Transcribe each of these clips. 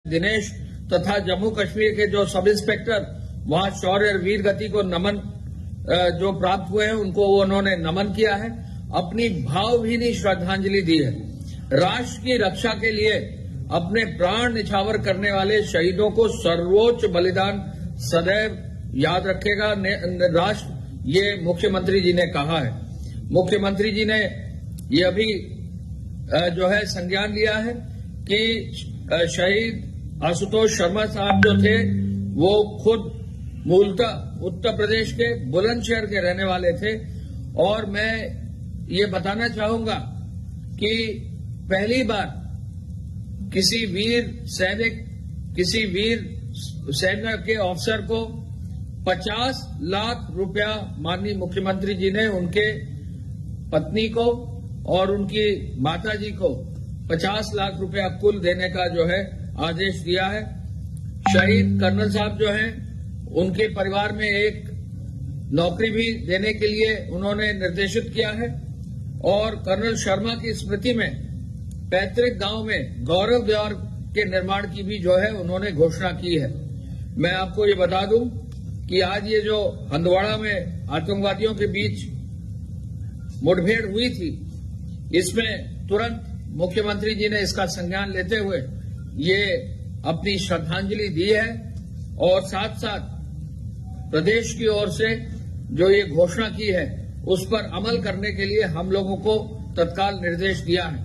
दिनेश तथा जम्मू कश्मीर के जो सब इंस्पेक्टर वहां शौर्य वीर गति को नमन जो प्राप्त हुए हैं उनको उन्होंने नमन किया है, अपनी भावभीनी श्रद्धांजलि दी है। राष्ट्र की रक्षा के लिए अपने प्राण निछावर करने वाले शहीदों को सर्वोच्च बलिदान सदैव याद रखेगा राष्ट्र, ये मुख्यमंत्री जी ने कहा है। मुख्यमंत्री जी ने ये अभी जो है संज्ञान लिया है कि शहीद आशुतोष शर्मा साहब जो थे वो खुद मूलतः उत्तर प्रदेश के बुलंदशहर के रहने वाले थे। और मैं ये बताना चाहूंगा कि पहली बार किसी वीर सेना के अफसर को 50 लाख रुपया माननीय मुख्यमंत्री जी ने उनके पत्नी को और उनकी माताजी को 50 लाख रुपया कुल देने का जो है आदेश दिया है। शहीद कर्नल साहब जो हैं उनके परिवार में एक नौकरी भी देने के लिए उन्होंने निर्देशित किया है और कर्नल शर्मा की स्मृति में पैतृक गांव में गौरव द्वार के निर्माण की भी जो है उन्होंने घोषणा की है। मैं आपको ये बता दूं कि आज ये जो हंदवाड़ा में आतंकवादियों के बीच मुठभेड़ हुई थी, इसमें तुरंत मुख्यमंत्री जी ने इसका संज्ञान लेते हुए ये अपनी श्रद्धांजलि दी है और साथ साथ प्रदेश की ओर से जो ये घोषणा की है उस पर अमल करने के लिए हम लोगों को तत्काल निर्देश दिया है।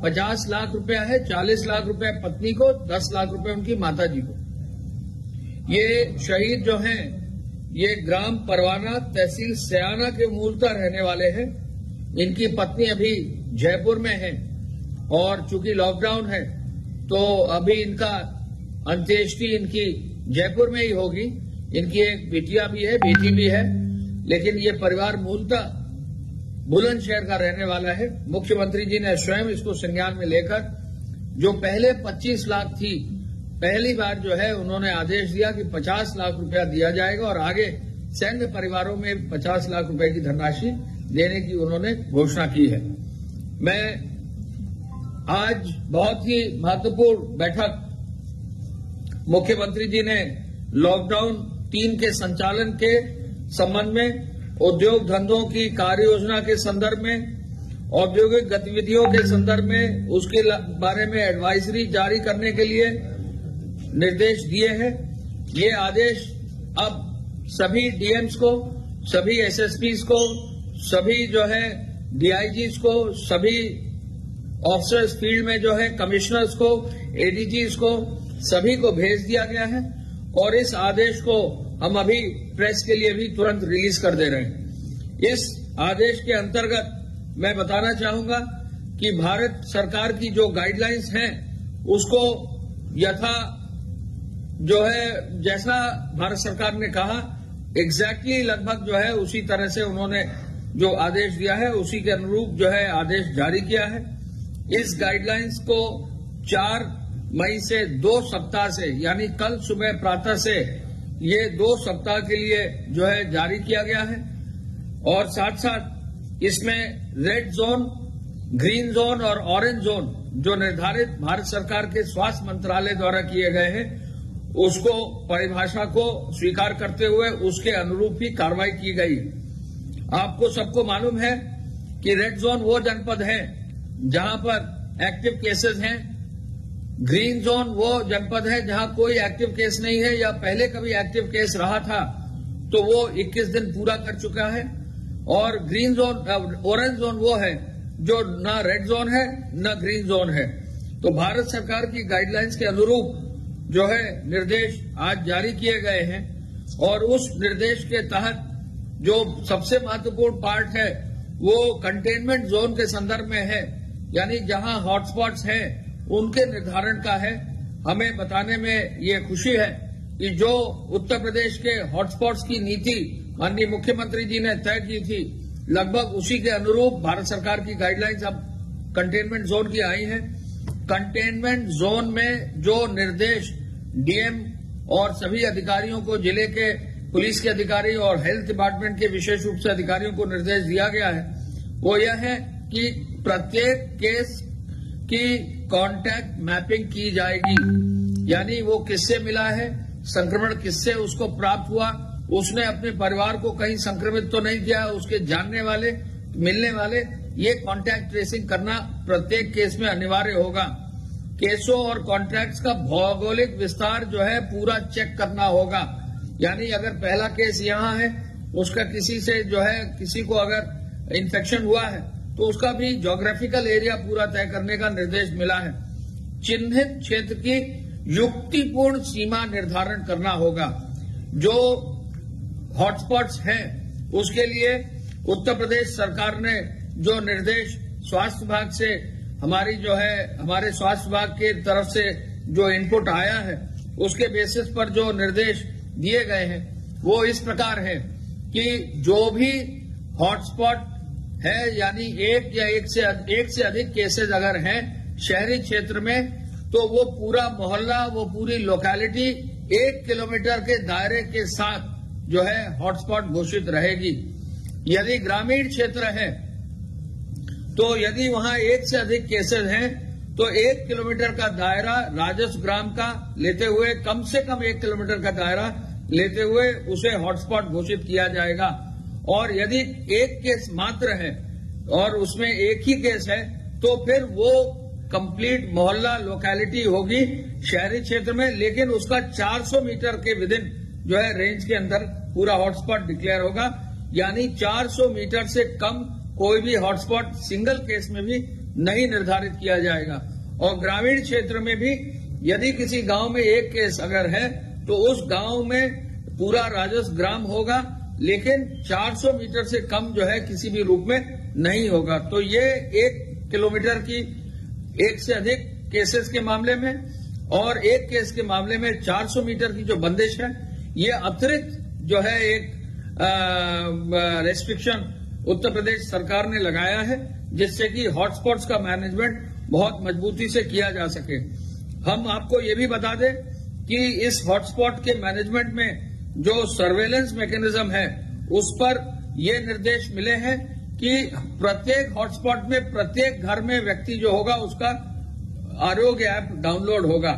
50 लाख रुपया है, 40 लाख रुपया पत्नी को, 10 लाख रुपया उनकी माताजी को। ये शहीद जो हैं ये ग्राम परवाना तहसील सयाना के मूलतः रहने वाले हैं। इनकी पत्नी अभी जयपुर में है और चूंकि लॉकडाउन है तो अभी इनका अंत्येष्टि इनकी जयपुर में ही होगी। इनकी एक बेटिया भी है, बेटी भी है, लेकिन ये परिवार मूलतः बुलंदशहर का रहने वाला है। मुख्यमंत्री जी ने स्वयं इसको संज्ञान में लेकर जो पहले 25 लाख थी, पहली बार जो है उन्होंने आदेश दिया कि 50 लाख रुपया दिया जाएगा और आगे सैन्य परिवारों में 50 लाख रुपए की धनराशि देने की उन्होंने घोषणा की है। मैं आज बहुत ही महत्वपूर्ण बैठक मुख्यमंत्री जी ने लॉकडाउन 3 के संचालन के संबंध में, उद्योग धंधों की कार्य योजना के संदर्भ में, औद्योगिक गतिविधियों के संदर्भ में उसके बारे में एडवाइजरी जारी करने के लिए निर्देश दिए हैं। ये आदेश अब सभी डीएम्स को, सभी एसएसपीज को, सभी जो है डीआईजीज को, सभी ऑफिसर्स फील्ड में जो है कमिश्नर्स को, एडीजीज को, सभी को भेज दिया गया है और इस आदेश को हम अभी प्रेस के लिए भी तुरंत रिलीज कर दे रहे हैं। इस आदेश के अंतर्गत मैं बताना चाहूंगा कि भारत सरकार की जो गाइडलाइंस हैं उसको यथा जो है जैसा भारत सरकार ने कहा एग्जैक्टली लगभग जो है उसी तरह से उन्होंने जो आदेश दिया है उसी के अनुरूप जो है आदेश जारी किया है। इस गाइडलाइंस को 4 मई से 2 सप्ताह से यानी कल सुबह प्रातः से ये 2 सप्ताह के लिए जो है जारी किया गया है और साथ साथ इसमें रेड जोन, ग्रीन जोन और ऑरेंज जोन जो निर्धारित भारत सरकार के स्वास्थ्य मंत्रालय द्वारा किए गए हैं उसको परिभाषा को स्वीकार करते हुए उसके अनुरूप ही कार्रवाई की गई। आपको सबको मालूम है कि रेड जोन वो जनपद है जहां पर एक्टिव केसेस हैं, ग्रीन जोन वो जनपद है जहां कोई एक्टिव केस नहीं है या पहले कभी एक्टिव केस रहा था तो वो 21 दिन पूरा कर चुका है, और ग्रीन जोन ऑरेंज जोन वो है जो न रेड जोन है न ग्रीन जोन है। तो भारत सरकार की गाइडलाइंस के अनुरूप जो है निर्देश आज जारी किए गए हैं और उस निर्देश के तहत जो सबसे महत्वपूर्ण पार्ट है वो कंटेनमेंट जोन के संदर्भ में है, यानी जहां हॉटस्पॉट्स हैं उनके निर्धारण का है। हमें बताने में ये खुशी है कि जो उत्तर प्रदेश के हॉटस्पॉट्स की नीति माननीय मुख्यमंत्री जी ने तय की थी लगभग उसी के अनुरूप भारत सरकार की गाइडलाइंस अब कंटेनमेंट जोन की आई हैं। कंटेनमेंट जोन में जो निर्देश डीएम और सभी अधिकारियों को, जिले के पुलिस के अधिकारी और हेल्थ डिपार्टमेंट के विशेष रूप से अधिकारियों को निर्देश दिया गया है वो यह है कि प्रत्येक केस की कांटेक्ट मैपिंग की जाएगी, यानी वो किससे मिला है, संक्रमण किससे उसको प्राप्त हुआ, उसने अपने परिवार को कहीं संक्रमित तो नहीं किया, उसके जानने वाले, मिलने वाले, ये कांटेक्ट ट्रेसिंग करना प्रत्येक केस में अनिवार्य होगा। केसों और कॉन्ट्रैक्ट्स का भौगोलिक विस्तार जो है पूरा चेक करना होगा, यानी अगर पहला केस यहाँ है, उसका किसी से जो है किसी को अगर इन्फेक्शन हुआ है तो उसका भी ज्योग्राफिकल एरिया पूरा तय करने का निर्देश मिला है। चिन्हित क्षेत्र की युक्तिपूर्ण सीमा निर्धारण करना होगा। जो हॉटस्पॉट्स हैं उसके लिए उत्तर प्रदेश सरकार ने जो निर्देश स्वास्थ्य विभाग से हमारे स्वास्थ्य विभाग की तरफ से जो इनपुट आया है उसके बेसिस पर जो निर्देश दिए गए हैं वो इस प्रकार है कि जो भी हॉटस्पॉट है, यानी एक या एक से अधिक केसेस अगर हैं शहरी क्षेत्र में, तो वो पूरा मोहल्ला, वो पूरी लोकेलिटी 1 किलोमीटर के दायरे के साथ जो है हॉटस्पॉट घोषित रहेगी। यदि ग्रामीण क्षेत्र है तो यदि वहां 1 से अधिक केसेस हैं तो 1 किलोमीटर का दायरा राजस्व ग्राम का लेते हुए, कम से कम 1 किलोमीटर का दायरा लेते हुए उसे हॉटस्पॉट घोषित किया जाएगा। और यदि एक केस मात्र है और उसमें एक ही केस है तो फिर वो कंप्लीट मोहल्ला लोकेलिटी होगी शहरी क्षेत्र में, लेकिन उसका 400 मीटर के विदिन जो है रेंज के अंदर पूरा हॉटस्पॉट डिक्लेयर होगा, यानी 400 मीटर से कम कोई भी हॉटस्पॉट सिंगल केस में भी नहीं निर्धारित किया जाएगा। और ग्रामीण क्षेत्र में भी यदि किसी गांव में एक केस अगर है तो उस गांव में पूरा राजस्व ग्राम होगा, लेकिन 400 मीटर से कम जो है किसी भी रूप में नहीं होगा। तो ये 1 किलोमीटर की एक से अधिक केसेस के मामले में और एक केस के मामले में 400 मीटर की जो बंदिश है, ये अतिरिक्त जो है एक रेस्ट्रिक्शन उत्तर प्रदेश सरकार ने लगाया है, जिससे कि हॉटस्पॉट्स का मैनेजमेंट बहुत मजबूती से किया जा सके। हम आपको ये भी बता दें कि इस हॉटस्पॉट के मैनेजमेंट में जो सर्वेलेंस मैकेनिज्म है उस पर ये निर्देश मिले हैं कि प्रत्येक हॉटस्पॉट में प्रत्येक घर में व्यक्ति जो होगा उसका आरोग्य ऐप डाउनलोड होगा।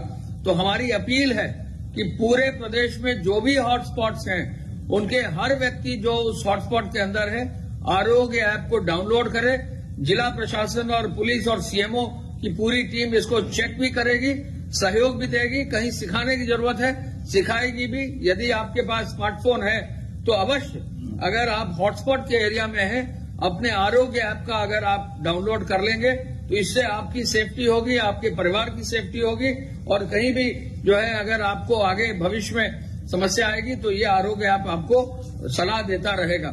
तो हमारी अपील है कि पूरे प्रदेश में जो भी हॉटस्पॉट्स हैं उनके हर व्यक्ति जो उस हॉटस्पॉट के अंदर है आरोग्य ऐप को डाउनलोड करे। जिला प्रशासन और पुलिस और सीएमओ की पूरी टीम इसको चेक भी करेगी, सहयोग भी देगी, कहीं सिखाने की जरूरत है सिखाएगी भी। यदि आपके पास स्मार्टफोन है तो अवश्य अगर आप हॉटस्पॉट के एरिया में हैं अपने आरोग्य ऐप का अगर आप डाउनलोड कर लेंगे तो इससे आपकी सेफ्टी होगी, आपके परिवार की सेफ्टी होगी, और कहीं भी जो है अगर आपको आगे भविष्य में समस्या आएगी तो ये आरोग्य ऐप आपको सलाह देता रहेगा।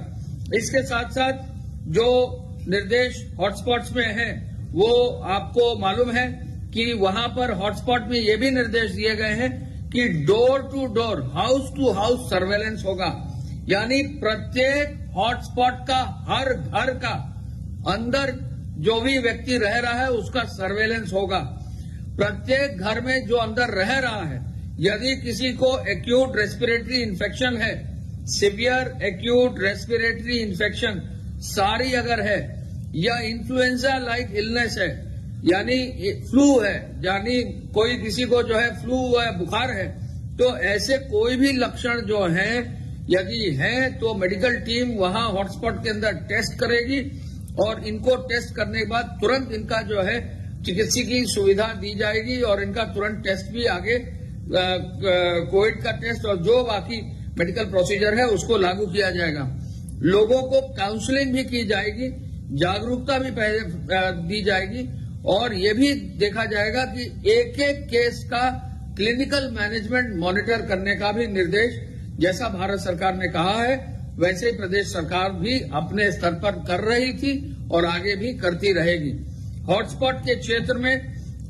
इसके साथ साथ जो निर्देश हॉटस्पॉट्स में है वो आपको मालूम है कि वहां पर हॉटस्पॉट में ये भी निर्देश दिए गए हैं कि door to door, house to house surveillance होगा, यानी प्रत्येक हॉटस्पॉट का हर घर का अंदर जो भी व्यक्ति रह रहा है उसका सर्वेलेंस होगा। प्रत्येक घर में जो अंदर रह रहा है, यदि किसी को एक्यूट रेस्पिरेटरी इन्फेक्शन है, सिवियर एक्यूट रेस्पिरेटरी इन्फेक्शन सारी अगर है, या इन्फ्लुएंजा लाइक इलनेस है, यानी फ्लू है, यानी कोई किसी को जो है फ्लू है, बुखार है, तो ऐसे कोई भी लक्षण जो हैं यदि हैं तो मेडिकल टीम वहां हॉटस्पॉट के अंदर टेस्ट करेगी और इनको टेस्ट करने के बाद तुरंत इनका जो है चिकित्सीय की सुविधा दी जाएगी और इनका तुरंत टेस्ट भी आगे कोविड का टेस्ट और जो बाकी मेडिकल प्रोसीजर है उसको लागू किया जाएगा। लोगों को काउंसलिंग भी की जाएगी, जागरूकता भी दी जाएगी और ये भी देखा जाएगा कि एक एक केस का क्लिनिकल मैनेजमेंट मॉनिटर करने का भी निर्देश जैसा भारत सरकार ने कहा है वैसे ही प्रदेश सरकार भी अपने स्तर पर कर रही थी और आगे भी करती रहेगी। हॉटस्पॉट के क्षेत्र में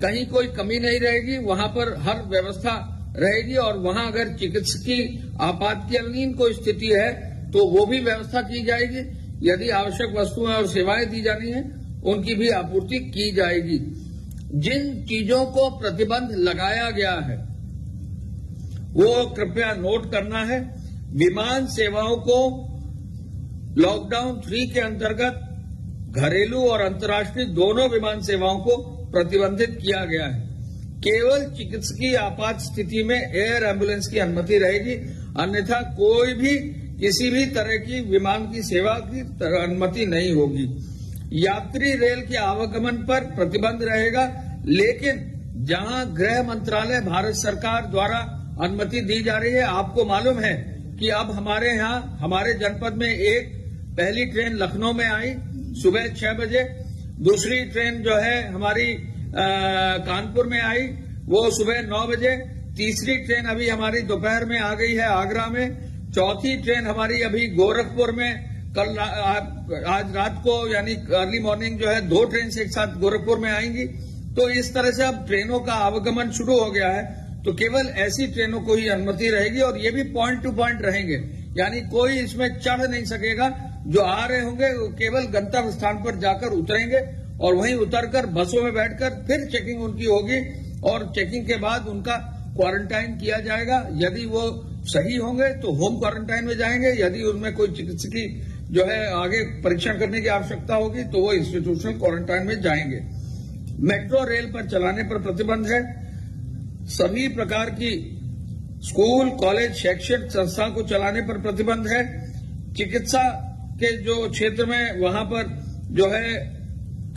कहीं कोई कमी नहीं रहेगी, वहां पर हर व्यवस्था रहेगी और वहां अगर चिकित्सकीय आपातकालीन कोई स्थिति है तो वो भी व्यवस्था की जाएगी। यदि आवश्यक वस्तुएं और सेवाएं दी जानी है उनकी भी आपूर्ति की जाएगी। जिन चीजों को प्रतिबंध लगाया गया है वो कृपया नोट करना है। विमान सेवाओं को लॉकडाउन 3 के अंतर्गत घरेलू और अंतर्राष्ट्रीय दोनों विमान सेवाओं को प्रतिबंधित किया गया है। केवल चिकित्सकीय आपात स्थिति में एयर एम्बुलेंस की अनुमति रहेगी, अन्यथा कोई भी किसी भी तरह की विमान की सेवा की अनुमति नहीं होगी। यात्री रेल के आवागमन पर प्रतिबंध रहेगा, लेकिन जहां गृह मंत्रालय भारत सरकार द्वारा अनुमति दी जा रही है, आपको मालूम है कि अब हमारे यहाँ हमारे जनपद में एक पहली ट्रेन लखनऊ में आई सुबह 6 बजे, दूसरी ट्रेन जो है हमारी कानपुर में आई वो सुबह 9 बजे, तीसरी ट्रेन अभी हमारी दोपहर में आ गई है आगरा में, चौथी ट्रेन हमारी अभी गोरखपुर में कल आज रात को यानी अर्ली मॉर्निंग जो है 2 ट्रेन से एक साथ गोरखपुर में आएंगी। तो इस तरह से अब ट्रेनों का आवागमन शुरू हो गया है, तो केवल ऐसी ट्रेनों को ही अनुमति रहेगी और ये भी पॉइंट टू पॉइंट रहेंगे, यानी कोई इसमें चढ़ नहीं सकेगा। जो आ रहे होंगे वो केवल गंतव्य स्थान पर जाकर उतरेंगे और वहीं उतरकर बसों में बैठकर फिर चेकिंग उनकी होगी और चेकिंग के बाद उनका क्वारंटाइन किया जाएगा। यदि वो सही होंगे तो होम क्वारंटाइन में जाएंगे, यदि उनमें कोई चिकित्सकीय जो है आगे परीक्षण करने की आवश्यकता होगी तो वो इंस्टीट्यूशनल क्वारंटाइन में जाएंगे। मेट्रो रेल पर चलाने पर प्रतिबंध है। सभी प्रकार की स्कूल, कॉलेज, शैक्षिक संस्था को चलाने पर प्रतिबंध है। चिकित्सा के जो क्षेत्र में वहां पर जो है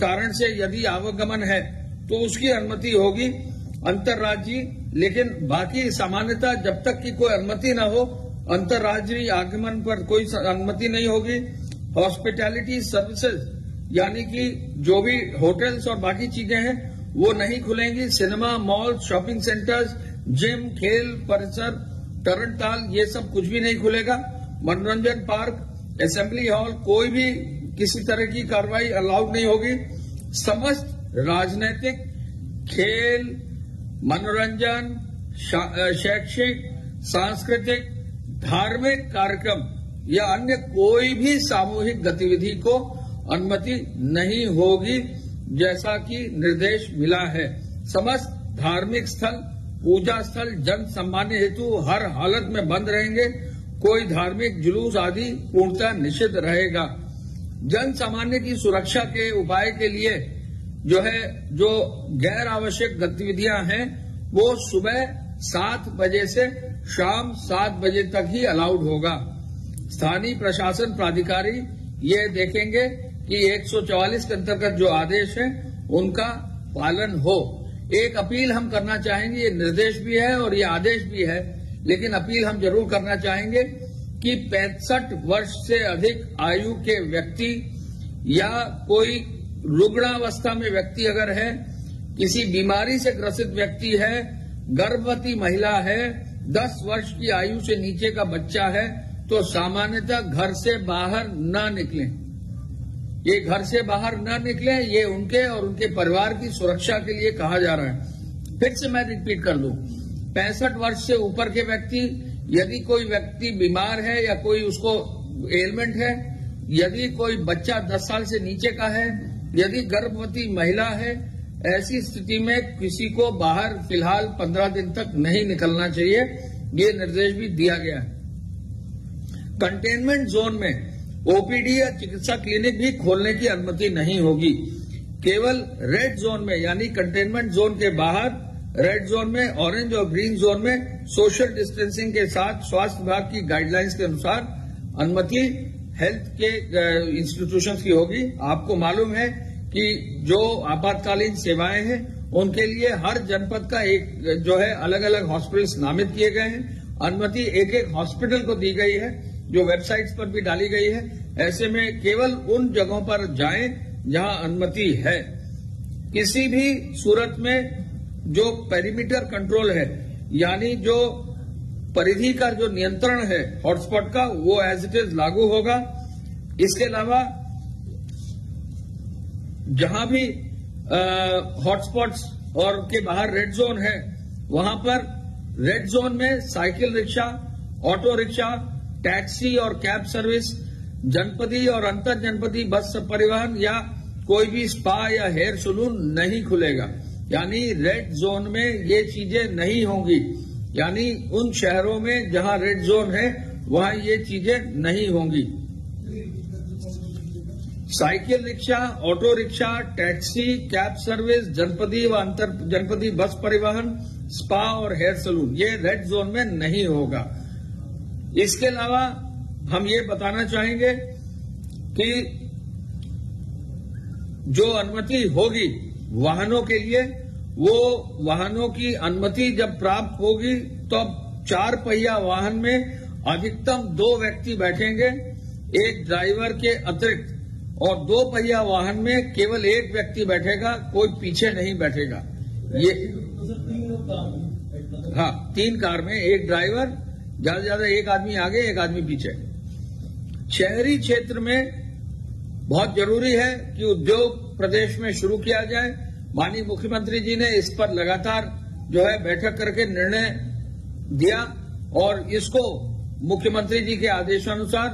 कारण से यदि आवागमन है तो उसकी अनुमति होगी अंतर्राज्यीय, लेकिन बाकी सामान्यतः जब तक की कोई अनुमति न हो अंतर्राज्यीय आगमन पर कोई अनुमति नहीं होगी। हॉस्पिटैलिटी सर्विसेज यानी कि जो भी होटल्स और बाकी चीजें हैं वो नहीं खुलेंगी। Cinema, mall, shopping centres, gym, खेल परिसर, तरणताल ये सब कुछ भी नहीं खुलेगा। मनोरंजन पार्क, असेंबली हॉल, कोई भी किसी तरह की कार्रवाई अलाउड नहीं होगी। समस्त राजनीतिक, खेल, मनोरंजन, शैक्षिक, सांस्कृतिक, धार्मिक कार्यक्रम या अन्य कोई भी सामूहिक गतिविधि को अनुमति नहीं होगी, जैसा कि निर्देश मिला है। समस्त धार्मिक स्थल, पूजा स्थल जन सम्मान हेतु हर हालत में बंद रहेंगे। कोई धार्मिक जुलूस आदि पूर्णतः निषिद्ध रहेगा। जन सामान्य की सुरक्षा के उपाय के लिए जो गैर आवश्यक गतिविधियां हैं वो सुबह 7 बजे से शाम 7 बजे तक ही अलाउड होगा। स्थानीय प्रशासन प्राधिकारी ये देखेंगे कि 144 के अंतर्गत जो आदेश है उनका पालन हो। एक अपील हम करना चाहेंगे, ये निर्देश भी है और ये आदेश भी है, लेकिन अपील हम जरूर करना चाहेंगे कि 65 वर्ष से अधिक आयु के व्यक्ति या कोई रुग्णावस्था में व्यक्ति अगर है, किसी बीमारी से ग्रसित व्यक्ति है, गर्भवती महिला है, 10 वर्ष की आयु से नीचे का बच्चा है, तो सामान्यतः घर से बाहर न निकलें। ये घर से बाहर न निकलें, ये उनके और उनके परिवार की सुरक्षा के लिए कहा जा रहा है। फिर से मैं रिपीट कर दूं, 65 वर्ष से ऊपर के व्यक्ति, यदि कोई व्यक्ति बीमार है या कोई उसको एलमेंट है, यदि कोई बच्चा 10 साल से नीचे का है, यदि गर्भवती महिला है, ऐसी स्थिति में किसी को बाहर फिलहाल 15 दिन तक नहीं निकलना चाहिए। ये निर्देश भी दिया गया है। कंटेनमेंट जोन में ओपीडी या चिकित्सा क्लिनिक भी खोलने की अनुमति नहीं होगी। केवल रेड जोन में यानी कंटेनमेंट जोन के बाहर रेड जोन में, ऑरेंज और ग्रीन जोन में सोशल डिस्टेंसिंग के साथ स्वास्थ्य विभाग की गाइडलाइंस के अनुसार अनुमति हेल्थ के इंस्टीट्यूशंस की होगी। आपको मालूम है कि जो आपातकालीन सेवाएं हैं उनके लिए हर जनपद का एक जो है अलग अलग हॉस्पिटल्स नामित किए गए हैं। अनुमति एक एक हॉस्पिटल को दी गई है जो वेबसाइट्स पर भी डाली गई है। ऐसे में केवल उन जगहों पर जाएं जहां अनुमति है। किसी भी सूरत में जो पेरीमीटर कंट्रोल है यानी जो परिधि का जो नियंत्रण है हॉटस्पॉट का, वो एज इट इज लागू होगा। इसके अलावा जहां भी हॉटस्पॉट्स और के बाहर रेड जोन है वहां पर रेड जोन में cycle rickshaw, auto rickshaw, taxi और कैब सर्विस, जनपदी और अंतर जनपदी बस परिवहन या कोई भी स्पा या हेयर सैलून नहीं खुलेगा। यानी रेड जोन में ये चीजें नहीं होंगी। यानी उन शहरों में जहां रेड जोन है वहां ये चीजें नहीं होंगी। Cycle rickshaw, auto rickshaw, taxi, cab service, जनपदी व अंतर जनपदी बस परिवहन, स्पा और हेयर सलून ये रेड जोन में नहीं होगा। इसके अलावा हम ये बताना चाहेंगे कि जो अनुमति होगी वाहनों के लिए, वो वाहनों की अनुमति जब प्राप्त होगी तो अब 4 पहिया वाहन में अधिकतम 2 व्यक्ति बैठेंगे, एक ड्राइवर के अतिरिक्त, और 2 पहिया वाहन में केवल 1 व्यक्ति बैठेगा, कोई पीछे नहीं बैठेगा। ये 3 कार में 1 ड्राइवर, ज्यादा से ज्यादा 1 आदमी आगे 1 आदमी पीछे। शहरी क्षेत्र में बहुत जरूरी है कि उद्योग प्रदेश में शुरू किया जाए। माननीय मुख्यमंत्री जी ने इस पर लगातार जो है बैठक करके निर्णय दिया और इसको मुख्यमंत्री जी के आदेशानुसार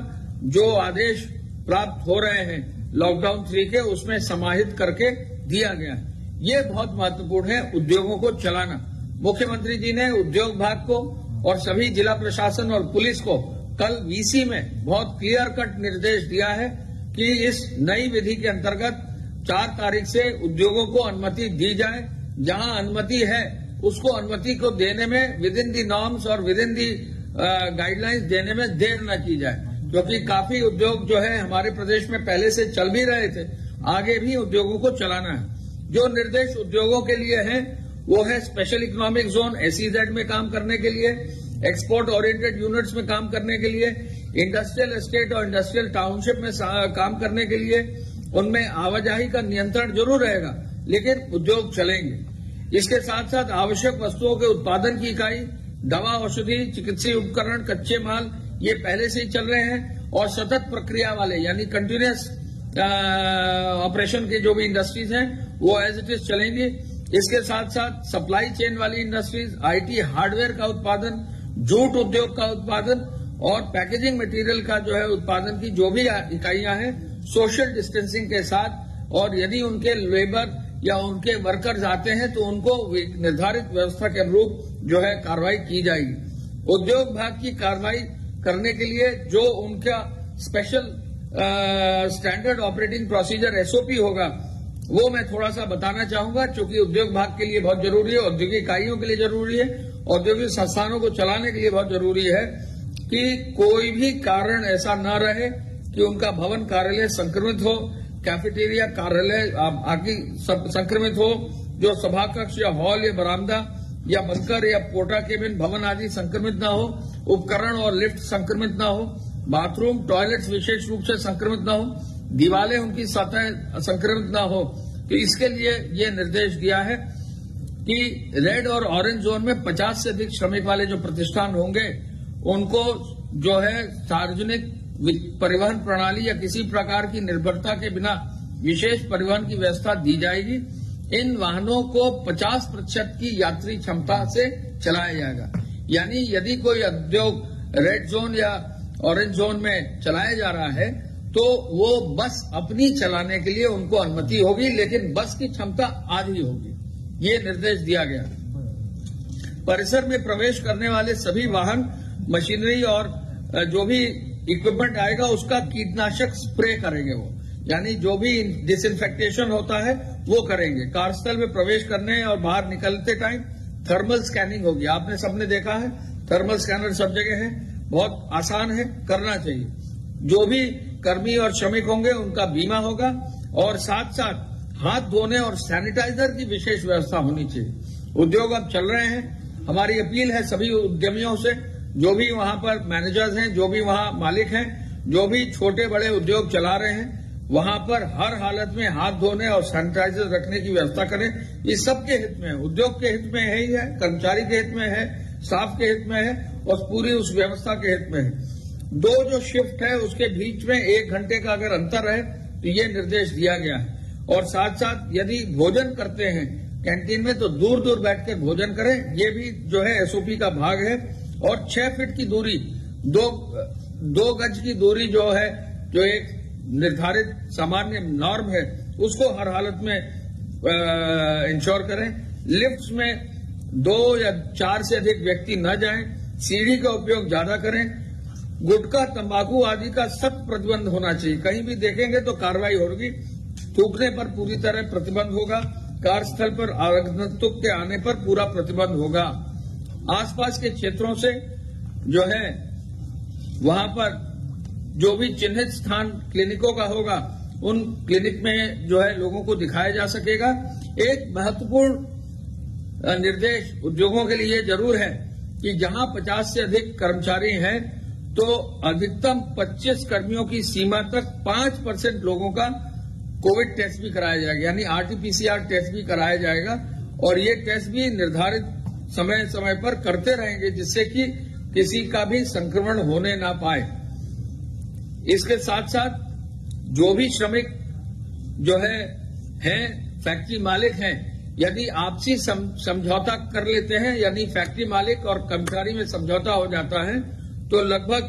जो आदेश प्राप्त हो रहे हैं लॉकडाउन 3 के, उसमें समाहित करके दिया गया है। ये बहुत महत्वपूर्ण है उद्योगों को चलाना। मुख्यमंत्री जी ने उद्योग विभाग को और सभी जिला प्रशासन और पुलिस को कल वीसी में बहुत क्लियर कट निर्देश दिया है कि इस नई विधि के अंतर्गत 4 तारीख से उद्योगों को अनुमति दी जाए। जहां अनुमति है उसको अनुमति को देने में विद इन दी नॉर्म्स और विद इन दी गाइडलाइंस देने में देर न की जाए, क्योंकि काफी उद्योग जो है हमारे प्रदेश में पहले से चल भी रहे थे, आगे भी उद्योगों को चलाना है। जो निर्देश उद्योगों के लिए है वो है स्पेशल इकोनॉमिक जोन SEZ में काम करने के लिए, एक्सपोर्ट ओरिएंटेड यूनिट्स में काम करने के लिए, इंडस्ट्रियल एस्टेट और इंडस्ट्रियल टाउनशिप में काम करने के लिए। उनमें आवाजाही का नियंत्रण जरूर रहेगा, लेकिन उद्योग चलेंगे। इसके साथ साथ आवश्यक वस्तुओं के उत्पादन की इकाई, दवा, औषधि, चिकित्सीय उपकरण, कच्चे माल ये पहले से ही चल रहे हैं, और सतत प्रक्रिया वाले यानी कंटिन्यूअस ऑपरेशन के जो भी इंडस्ट्रीज हैं वो एज इट इज चलेंगी। इसके साथ साथ सप्लाई चेन वाली इंडस्ट्रीज, IT हार्डवेयर का उत्पादन, जूट उद्योग का उत्पादन और पैकेजिंग मटेरियल का जो है उत्पादन की जो भी इकाइयां हैं सोशल डिस्टेंसिंग के साथ, और यदि उनके लेबर या उनके वर्कर्स आते हैं तो उनको निर्धारित व्यवस्था के अनुरूप जो है कार्रवाई की जाएगी। उद्योग विभाग की कार्रवाई करने के लिए जो उनका special standard operating procedure SOP होगा वो मैं थोड़ा सा बताना चाहूंगा, क्योंकि उद्योग विभाग के लिए बहुत जरूरी है, औद्योगिक इकाइयों के लिए जरूरी है, औद्योगिक संस्थानों को चलाने के लिए बहुत जरूरी है कि कोई भी कारण ऐसा न रहे कि उनका भवन कार्यालय संक्रमित हो, कैफेटेरिया कार्यालय आदि संक्रमित हो, जो सभा कक्ष या हॉल या बरामदा या बंकर या पोटा केबिन भवन आदि संक्रमित न हो, उपकरण और लिफ्ट संक्रमित न हो, बाथरूम टॉयलेट्स विशेष रूप से संक्रमित न हो, दीवारें उनकी सतह संक्रमित न हो। तो इसके लिए ये निर्देश दिया है कि रेड और ऑरेंज जोन में 50 से अधिक श्रमिक वाले जो प्रतिष्ठान होंगे उनको जो है सार्वजनिक परिवहन प्रणाली या किसी प्रकार की निर्भरता के बिना विशेष परिवहन की व्यवस्था दी जाएगी। इन वाहनों को 50% की यात्री क्षमता से चलाया जाएगा। यानी यदि कोई उद्योग रेड जोन या ऑरेंज जोन में चलाया जा रहा है तो वो बस अपनी चलाने के लिए उनको अनुमति होगी, लेकिन बस की क्षमता आधी होगी। ये निर्देश दिया गया। परिसर में प्रवेश करने वाले सभी वाहन, मशीनरी और जो भी इक्विपमेंट आएगा उसका कीटनाशक स्प्रे करेंगे वो, यानी जो भी डिसइंफेक्टेशन होता है वो करेंगे। कार्यस्थल में प्रवेश करने और बाहर निकलते टाइम थर्मल स्कैनिंग होगी। आपने सबने देखा है थर्मल स्कैनर सब जगह है, बहुत आसान है, करना चाहिए। जो भी कर्मी और श्रमिक होंगे उनका बीमा होगा, और साथ साथ हाथ धोने और सैनिटाइजर की विशेष व्यवस्था होनी चाहिए। उद्योग अब चल रहे हैं। हमारी अपील है सभी उद्यमियों से, जो भी वहां पर मैनेजर्स हैं, जो भी वहां मालिक हैं, जो भी छोटे बड़े उद्योग चला रहे हैं, वहां पर हर हालत में हाथ धोने और सैनिटाइजर रखने की व्यवस्था करें। ये सबके हित में है, उद्योग के हित में है ही है, कर्मचारी के हित में है, स्टाफ के हित में है और पूरी उस व्यवस्था के हित में है। 2 जो शिफ्ट है उसके बीच में 1 घंटे का अगर अंतर है तो ये निर्देश दिया गया है। और साथ साथ यदि भोजन करते हैं कैंटीन में तो दूर दूर बैठकर भोजन करें, ये भी जो है SOP का भाग है। और 6 फीट की दूरी, 2 गज की दूरी जो है, जो एक निर्धारित सामान्य नॉर्म है, उसको हर हालत में इंश्योर करें। लिफ्ट्स में 2 या 4 से अधिक व्यक्ति न जाएं, सीढ़ी का उपयोग ज्यादा करें, गुटखा, तंबाकू आदि का सख्त प्रतिबंध होना चाहिए। कहीं भी देखेंगे तो कार्रवाई होगी। थूकने पर पूरी तरह प्रतिबंध होगा। कार्यस्थल पर आगंतुक के आने पर पूरा प्रतिबंध होगा। आसपास के क्षेत्रों से जो है वहां पर जो भी चिन्हित स्थान क्लिनिकों का होगा, उन क्लिनिक में जो है लोगों को दिखाया जा सकेगा। एक महत्वपूर्ण निर्देश उद्योगों के लिए जरूर है कि जहां 50 से अधिक कर्मचारी हैं तो अधिकतम 25 कर्मियों की सीमा तक 5% लोगों का कोविड टेस्ट भी कराया जाएगा, यानी आरटीपीसीआर टेस्ट भी कराया जाएगा। और ये टेस्ट भी निर्धारित समय समय पर करते रहेंगे, जिससे कि किसी का भी संक्रमण होने ना पाए। इसके साथ साथ जो भी श्रमिक जो है फैक्ट्री मालिक हैं, यदि आपसी समझौता कर लेते हैं, यानी फैक्ट्री मालिक और कर्मचारी में समझौता हो जाता है, तो लगभग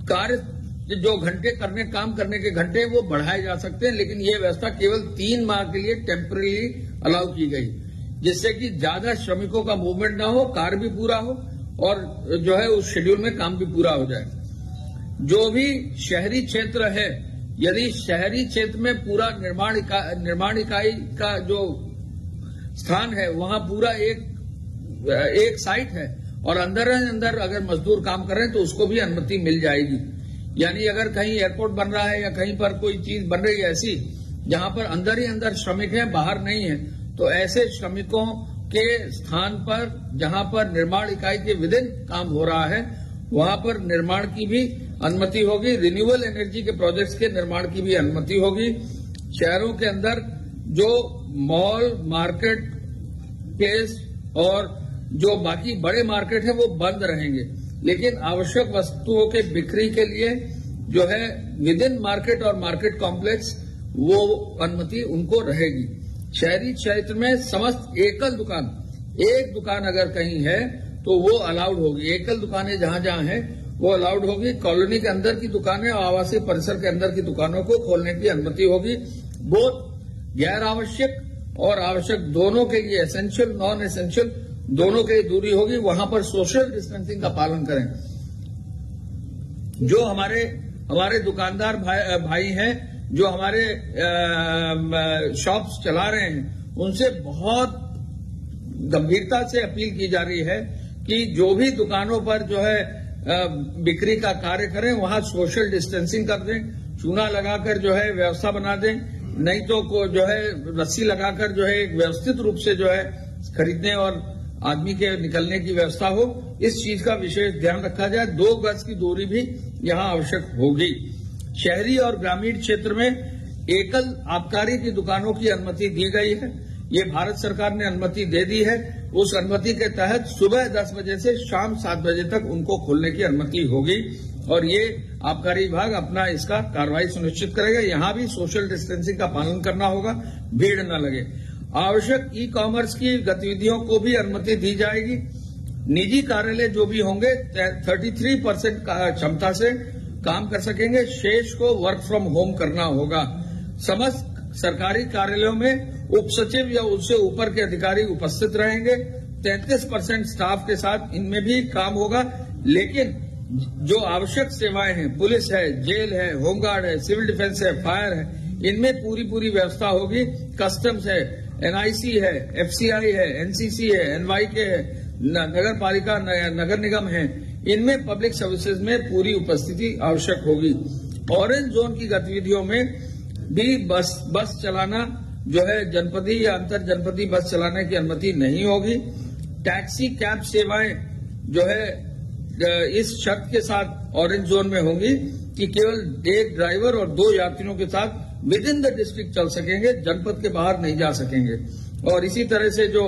कार्य जो घंटे काम करने के घंटे वो बढ़ाए जा सकते हैं। लेकिन ये व्यवस्था केवल 3 माह के लिए टेम्परेरी अलाउ की गई, जिससे कि ज्यादा श्रमिकों का मूवमेंट ना हो, कार्य भी पूरा हो और जो है उस शेड्यूल में काम भी पूरा हो जाए। जो भी शहरी क्षेत्र है, यदि शहरी क्षेत्र में पूरा निर्माण इकाई का जो स्थान है वहां पूरा एक साइट है और अंदर अगर मजदूर काम कर रहे हैं तो उसको भी अनुमति मिल जाएगी। यानी अगर कहीं एयरपोर्ट बन रहा है या कहीं पर कोई चीज बन रही है ऐसी जहां पर अंदर ही अंदर श्रमिक हैं, बाहर नहीं है, तो ऐसे श्रमिकों के स्थान पर जहां पर निर्माण इकाई के विदिन काम हो रहा है वहां पर निर्माण की भी अनुमति होगी। रिन्यूएबल एनर्जी के प्रोजेक्ट्स के निर्माण की भी अनुमति होगी। शहरों के अंदर जो मॉल, मार्केट प्लेस और जो बाकी बड़े मार्केट हैं वो बंद रहेंगे, लेकिन आवश्यक वस्तुओं के बिक्री के लिए जो है विद इन मार्केट और मार्केट कॉम्प्लेक्स वो अनुमति उनको रहेगी। शहरी क्षेत्र में समस्त एक दुकान अगर कहीं है तो वो अलाउड होगी। एकल दुकानें जहां जहां हैं वो अलाउड होगी। कॉलोनी के अंदर की दुकानें और आवासीय परिसर के अंदर की दुकानों को खोलने की अनुमति होगी। बोथ गैर आवश्यक और आवश्यक दोनों के लिए, एसेंशियल नॉन एसेंशियल दोनों के लिए दूरी होगी। वहां पर सोशल डिस्टेंसिंग का पालन करें। जो हमारे दुकानदार भाई हैं, जो हमारे शॉप्स चला रहे हैं, उनसे बहुत गंभीरता से अपील की जा रही है कि जो भी दुकानों पर जो है बिक्री का कार्य करें वहां सोशल डिस्टेंसिंग कर दें, चूना लगाकर जो है व्यवस्था बना दें, नहीं तो जो है रस्सी लगाकर जो है एक व्यवस्थित रूप से जो है खरीदने और आदमी के निकलने की व्यवस्था हो। इस चीज का विशेष ध्यान रखा जाए। 2 गज की दूरी भी यहां आवश्यक होगी। शहरी और ग्रामीण क्षेत्र में एकल आबकारी की दुकानों की अनुमति दी गई है। ये भारत सरकार ने अनुमति दे दी है। उस अनुमति के तहत सुबह 10 बजे से शाम 7 बजे तक उनको खोलने की अनुमति होगी और ये आबकारी विभाग अपना इसका कार्रवाई सुनिश्चित करेगा। यहां भी सोशल डिस्टेंसिंग का पालन करना होगा, भीड़ न लगे। आवश्यक ई कॉमर्स की गतिविधियों को भी अनुमति दी जाएगी। निजी कार्यालय जो भी होंगे 33% क्षमता से काम कर सकेंगे, शेष को वर्क फ्रॉम होम करना होगा। समस्त सरकारी कार्यालयों में उप सचिव या उससे ऊपर के अधिकारी उपस्थित रहेंगे। 33% स्टाफ के साथ इनमें भी काम होगा, लेकिन जो आवश्यक सेवाएं हैं, पुलिस है, जेल है, होमगार्ड है, सिविल डिफेंस है, फायर है, इनमें पूरी व्यवस्था होगी। कस्टम्स है, एनआईसी है, एफसीआई है, एनसीसी है, एनवाईके है, नगर पालिका, नगर निगम है, इनमें पब्लिक सर्विसेज में पूरी उपस्थिति आवश्यक होगी। ऑरेंज जोन की गतिविधियों में भी बस चलाना जो है जनपदी या अंतर जनपदी बस चलाने की अनुमति नहीं होगी। टैक्सी कैब सेवाएं जो है इस शर्त के साथ ऑरेंज जोन में होंगी कि केवल एक ड्राइवर और 2 यात्रियों के साथ विद इन द डिस्ट्रिक्ट चल सकेंगे, जनपद के बाहर नहीं जा सकेंगे। और इसी तरह से जो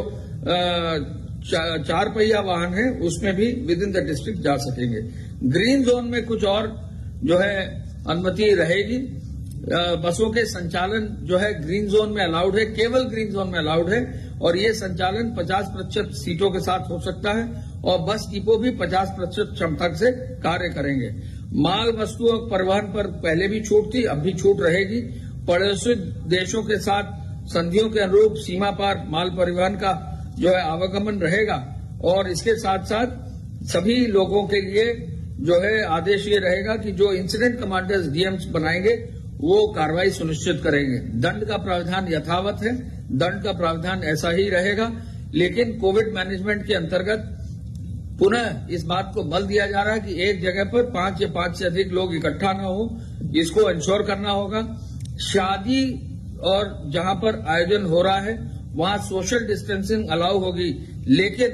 4 पहिया वाहन है उसमें भी विद इन द डिस्ट्रिक्ट जा सकेंगे। ग्रीन जोन में कुछ और जो है अनुमति रहेगी। बसों के संचालन जो है ग्रीन जोन में अलाउड है, केवल ग्रीन जोन में अलाउड है और ये संचालन 50% सीटों के साथ हो सकता है और बस डिपो भी 50% क्षमता से कार्य करेंगे। माल वस्तुओं परिवहन पर पहले भी छूट थी, अब भी छूट रहेगी। पड़ोसी देशों के साथ संधियों के अनुरूप सीमा पार माल परिवहन का जो है आवागमन रहेगा और इसके साथ साथ सभी लोगों के लिए जो है आदेश ये रहेगा कि जो इंसिडेंट कमांडर्स डीएम्स बनाएंगे वो कार्रवाई सुनिश्चित करेंगे। दंड का प्रावधान यथावत है, दंड का प्रावधान ऐसा ही रहेगा, लेकिन कोविड मैनेजमेंट के अंतर्गत पुनः इस बात को बल दिया जा रहा है कि एक जगह पर 5 या 5 से अधिक लोग इकट्ठा न हो, इसको इंश्योर करना होगा। शादी और जहां पर आयोजन हो रहा है वहां सोशल डिस्टेंसिंग अलाउ होगी, लेकिन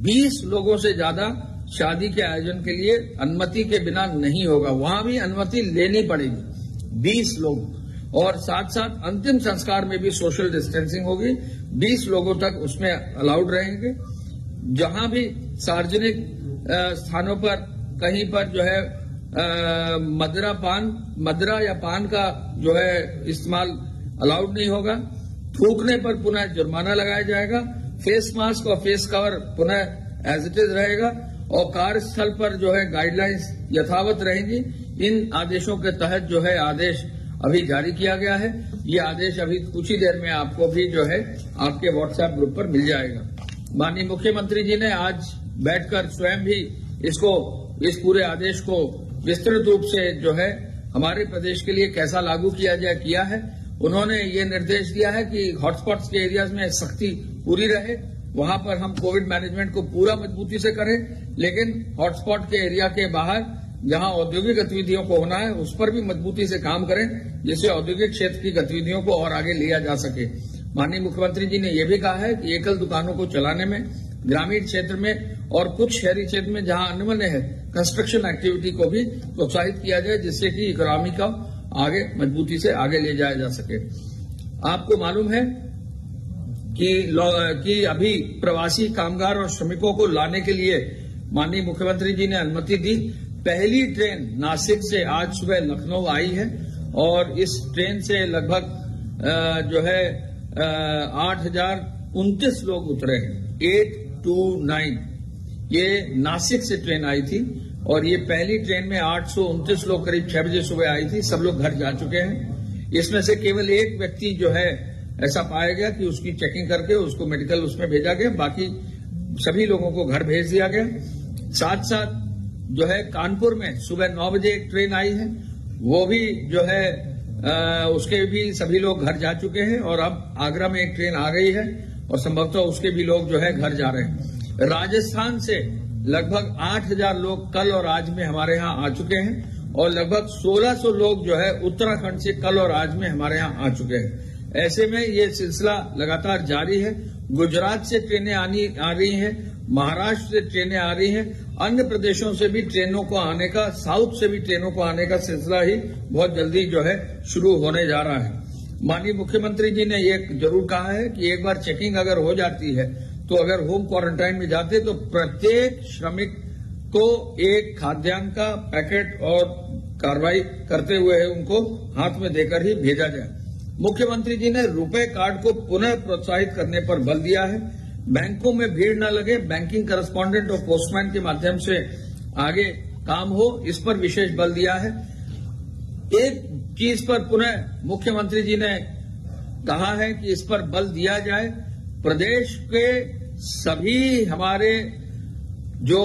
20 लोगों से ज्यादा शादी के आयोजन के लिए अनुमति के बिना नहीं होगा, वहां भी अनुमति लेनी पड़ेगी 20 लोग। और साथ साथ अंतिम संस्कार में भी सोशल डिस्टेंसिंग होगी, 20 लोगों तक उसमें अलाउड रहेंगे। जहां भी सार्वजनिक स्थानों पर कहीं पर जो है मदरा या पान का जो है इस्तेमाल अलाउड नहीं होगा। थूकने पर पुनः जुर्माना लगाया जाएगा। फेस मास्क और फेस कवर पुनः एज इट इज रहेगा और कार्यस्थल पर जो है गाइडलाइंस यथावत रहेंगी। इन आदेशों के तहत जो है आदेश अभी जारी किया गया है। ये आदेश अभी कुछ ही देर में आपको भी जो है आपके व्हाट्सएप ग्रुप पर मिल जाएगा। माननीय मुख्यमंत्री जी ने आज बैठकर स्वयं भी इस पूरे आदेश को विस्तृत रूप से जो है हमारे प्रदेश के लिए कैसा लागू किया है। उन्होंने ये निर्देश दिया है कि हॉटस्पॉट्स के एरियाज में सख्ती पूरी रहे, वहां पर हम कोविड मैनेजमेंट को पूरा मजबूती से करें, लेकिन हॉटस्पॉट के एरिया के बाहर जहां औद्योगिक गतिविधियों को होना है उस पर भी मजबूती से काम करें, जिससे औद्योगिक क्षेत्र की गतिविधियों को और आगे लिया जा सके। माननीय मुख्यमंत्री जी ने यह भी कहा है कि एकल दुकानों को चलाने में ग्रामीण क्षेत्र में और कुछ शहरी क्षेत्र में जहां अनमने है कंस्ट्रक्शन एक्टिविटी को भी प्रोत्साहित किया जाए, जिससे कि इकोनॉमी का आगे मजबूती से आगे ले जाया जा सके। आपको मालूम है कि अभी प्रवासी कामगार और श्रमिकों को लाने के लिए माननीय मुख्यमंत्री जी ने अनुमति दी। पहली ट्रेन नासिक से आज सुबह लखनऊ आई है और इस ट्रेन से लगभग जो है 8,029 लोग उतरे हैं। 829 ये नासिक से ट्रेन आई थी और ये पहली ट्रेन में 829 लोग करीब 6 बजे सुबह आई थी। सब लोग घर जा चुके हैं। इसमें से केवल एक व्यक्ति जो है ऐसा पाया गया कि उसकी चेकिंग करके उसको मेडिकल उसमें भेजा गया, बाकी सभी लोगों को घर भेज दिया गया। साथ साथ जो है कानपुर में सुबह 9 बजे एक ट्रेन आई है, वो भी जो है उसके भी सभी लोग घर जा चुके हैं और अब आगरा में एक ट्रेन आ गई है और संभवतः उसके भी लोग जो है घर जा रहे हैं। राजस्थान से लगभग 8,000 लोग कल और आज में हमारे यहाँ आ चुके हैं और लगभग 1,600 लोग जो है उत्तराखंड से कल और आज में हमारे यहाँ आ चुके हैं। ऐसे में ये सिलसिला लगातार जारी है। गुजरात से ट्रेनें आ रही हैं, महाराष्ट्र से ट्रेनें आ रही हैं, अन्य प्रदेशों से भी ट्रेनों को आने का, साउथ से भी ट्रेनों को आने का सिलसिला ही बहुत जल्दी जो है शुरू होने जा रहा है। माननीय मुख्यमंत्री जी ने ये जरूर कहा है कि एक बार चेकिंग अगर हो जाती है तो अगर होम क्वारंटाइन में जाते तो प्रत्येक श्रमिक को एक खाद्यान्न का पैकेट और कार्रवाई करते हुए उनको हाथ में देकर ही भेजा जाए। मुख्यमंत्री जी ने रुपए कार्ड को पुनः प्रोत्साहित करने पर बल दिया है। बैंकों में भीड़ न लगे, बैंकिंग करस्पॉन्डेंट और पोस्टमैन के माध्यम से आगे काम हो, इस पर विशेष बल दिया है। एक चीज पर पुनः मुख्यमंत्री जी ने कहा है कि इस पर बल दिया जाए। प्रदेश के सभी हमारे जो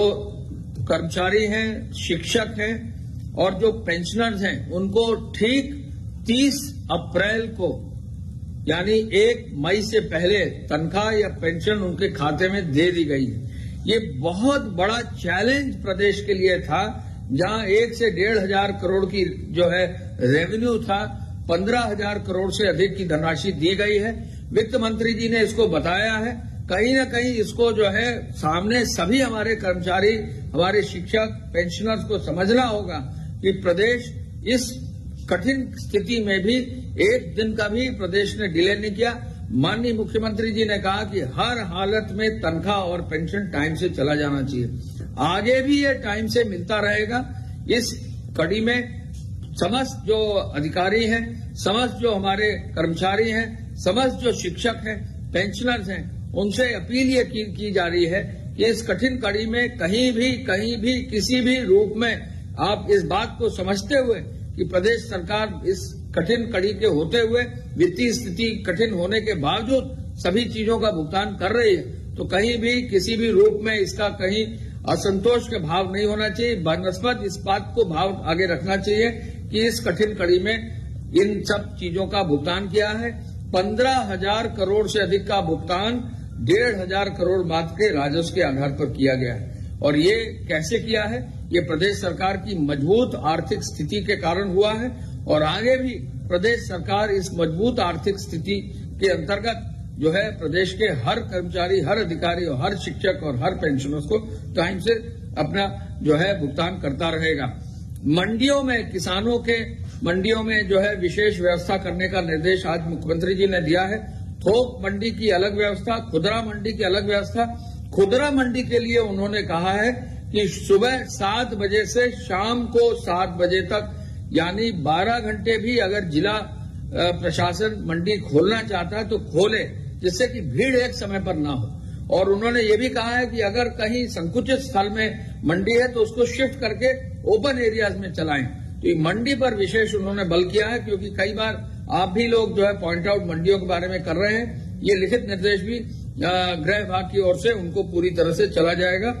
कर्मचारी हैं, शिक्षक हैं और जो पेंशनर्स हैं, उनको ठीक 30 अप्रैल को यानी 1 मई से पहले तनख्वाह या पेंशन उनके खाते में दे दी गई है। ये बहुत बड़ा चैलेंज प्रदेश के लिए था, जहां 1 से 1,500 करोड़ की जो है रेवेन्यू था, 15,000 करोड़ से अधिक की धनराशि दी गई है। वित्त मंत्री जी ने इसको बताया है। कहीं न कहीं इसको जो है सामने सभी हमारे कर्मचारी, हमारे शिक्षक, पेंशनर्स को समझना होगा कि प्रदेश इस कठिन स्थिति में भी एक दिन का भी प्रदेश ने डिले नहीं किया। माननीय मुख्यमंत्री जी ने कहा कि हर हालत में तनख्वाह और पेंशन टाइम से चला जाना चाहिए। आगे भी ये टाइम से मिलता रहेगा। इस कड़ी में समस्त जो अधिकारी हैं, समस्त जो हमारे कर्मचारी हैं, समस्त जो शिक्षक हैं, पेंशनर्स हैं, उनसे अपील ये की जा रही है कि इस कठिन कड़ी में कहीं भी किसी भी रूप में आप इस बात को समझते हुए कि प्रदेश सरकार इस कठिन कड़ी के होते हुए, वित्तीय स्थिति कठिन होने के बावजूद सभी चीजों का भुगतान कर रही है, तो कहीं भी किसी भी रूप में इसका कहीं असंतोष के भाव नहीं होना चाहिए। बनस्पत इस बात को भाव आगे रखना चाहिए कि इस कठिन कड़ी में इन सब चीजों का भुगतान किया है। 15,000 करोड़ से अधिक का भुगतान 1,500 करोड़ मात्र के राजस्व के आधार पर किया गया है। और ये कैसे किया है? ये प्रदेश सरकार की मजबूत आर्थिक स्थिति के कारण हुआ है और आगे भी प्रदेश सरकार इस मजबूत आर्थिक स्थिति के अंतर्गत जो है प्रदेश के हर कर्मचारी, हर अधिकारी और हर शिक्षक और हर पेंशनर्स को टाइम से अपना जो है भुगतान करता रहेगा। मंडियों में किसानों के मंडियों में जो है विशेष व्यवस्था करने का निर्देश आज मुख्यमंत्री जी ने दिया है। थोक मंडी की अलग व्यवस्था, खुदरा मंडी की अलग व्यवस्था। खुदरा मंडी के लिए उन्होंने कहा है कि सुबह 7 बजे से शाम को 7 बजे तक, यानी 12 घंटे भी अगर जिला प्रशासन मंडी खोलना चाहता है तो खोले, जिससे कि भीड़ एक समय पर ना हो। और उन्होंने ये भी कहा है कि अगर कहीं संकुचित स्थल में मंडी है तो उसको शिफ्ट करके ओपन एरियाज में चलाएं। तो ये मंडी पर विशेष उन्होंने बल किया है, क्योंकि कई बार आप भी लोग जो है पॉइंट आउट मंडियों के बारे में कर रहे हैं। ये लिखित निर्देश भी गृह विभाग की ओर से उनको पूरी तरह से चला जाएगा।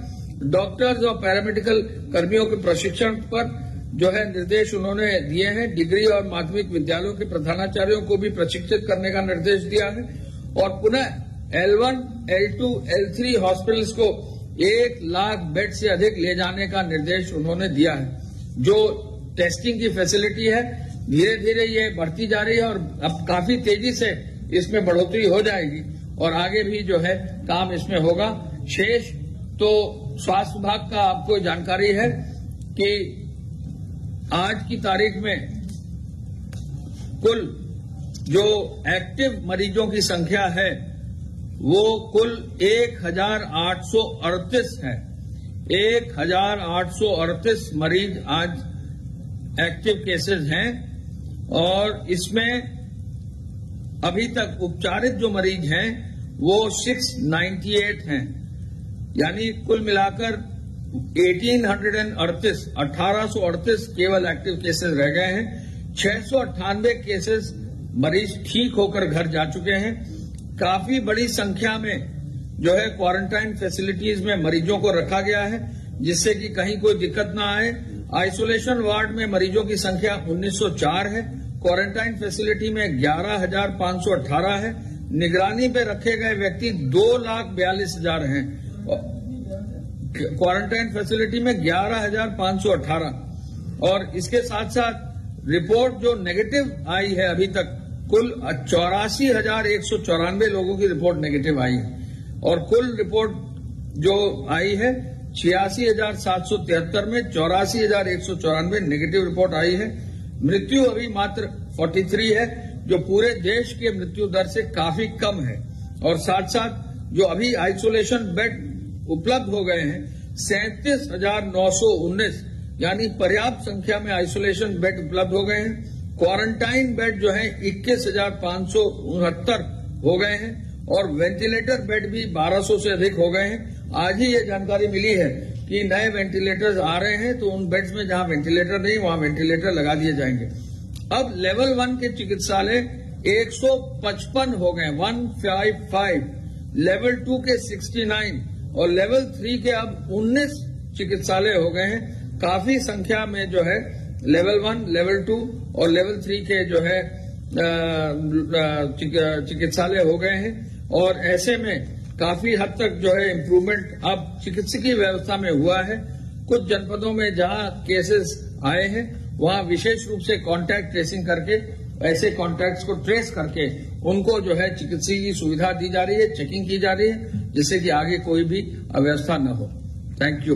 डॉक्टर्स और पैरामेडिकल कर्मियों के प्रशिक्षण पर जो है निर्देश उन्होंने दिए हैं। डिग्री और माध्यमिक विद्यालयों के प्रधानाचार्यों को भी प्रशिक्षित करने का निर्देश दिया है। और पुनः L1, L2, L3 हॉस्पिटल्स को 1 लाख बेड से अधिक ले जाने का निर्देश उन्होंने दिया है। जो टेस्टिंग की फैसिलिटी है धीरे धीरे ये बढ़ती जा रही है और अब काफी तेजी से इसमें बढ़ोतरी हो जाएगी और आगे भी जो है काम इसमें होगा। शेष तो स्वास्थ्य विभाग का आपको जानकारी है कि आज की तारीख में कुल जो एक्टिव मरीजों की संख्या है वो कुल 1,838 है। 1,838 मरीज आज एक्टिव केसेस हैं और इसमें अभी तक उपचारित जो मरीज हैं वो 698 हैं, यानी कुल मिलाकर 1838 केवल एक्टिव केसेस रह गए हैं। 698 केसेस मरीज ठीक होकर घर जा चुके हैं। काफी बड़ी संख्या में जो है क्वारंटाइन फैसिलिटीज में मरीजों को रखा गया है, जिससे कि कहीं कोई दिक्कत ना आए। आइसोलेशन वार्ड में मरीजों की संख्या 1904 है। क्वारंटाइन फैसिलिटी में 11,518 है। निगरानी पे रखे गए व्यक्ति 2,42,000 हैं। क्वारंटाइन फैसिलिटी में 11,518 और इसके साथ साथ रिपोर्ट जो नेगेटिव आई है अभी तक कुल 84,194 लोगों की रिपोर्ट नेगेटिव आई है और कुल रिपोर्ट जो आई है 86,773 में 84,194 नेगेटिव रिपोर्ट आई है। मृत्यु अभी मात्र 43 है, जो पूरे देश के मृत्यु दर से काफी कम है। और साथ साथ जो अभी आइसोलेशन बेड उपलब्ध हो गए हैं 37,919, यानी पर्याप्त संख्या में आइसोलेशन बेड उपलब्ध हो गए हैं। क्वारंटाइन बेड जो है 21,569 हो गए हैं और वेंटिलेटर बेड भी 1,200 से अधिक हो गए हैं। आज ही ये जानकारी मिली है कि नए वेंटिलेटर्स आ रहे हैं, तो उन बेड्स में जहां वेंटिलेटर नहीं वहां वेंटिलेटर लगा दिए जाएंगे। अब लेवल 1 के चिकित्सालय 155 हो गए, 155, लेवल 2 के 69 और लेवल 3 के अब 19 चिकित्सालय हो गए हैं। काफी संख्या में जो है लेवल 1, लेवल 2 और लेवल 3 के जो है चिकित्सालय हो गए हैं और ऐसे में काफी हद तक जो है इम्प्रूवमेंट अब चिकित्सकीय व्यवस्था में हुआ है। कुछ जनपदों में जहां केसेस आए हैं वहां विशेष रूप से कॉन्टैक्ट ट्रेसिंग करके ऐसे कॉन्टैक्ट्स को ट्रेस करके उनको जो है चिकित्सकीय सुविधा दी जा रही है, चेकिंग की जा रही है, जिससे कि आगे कोई भी अव्यवस्था न हो। Thank you.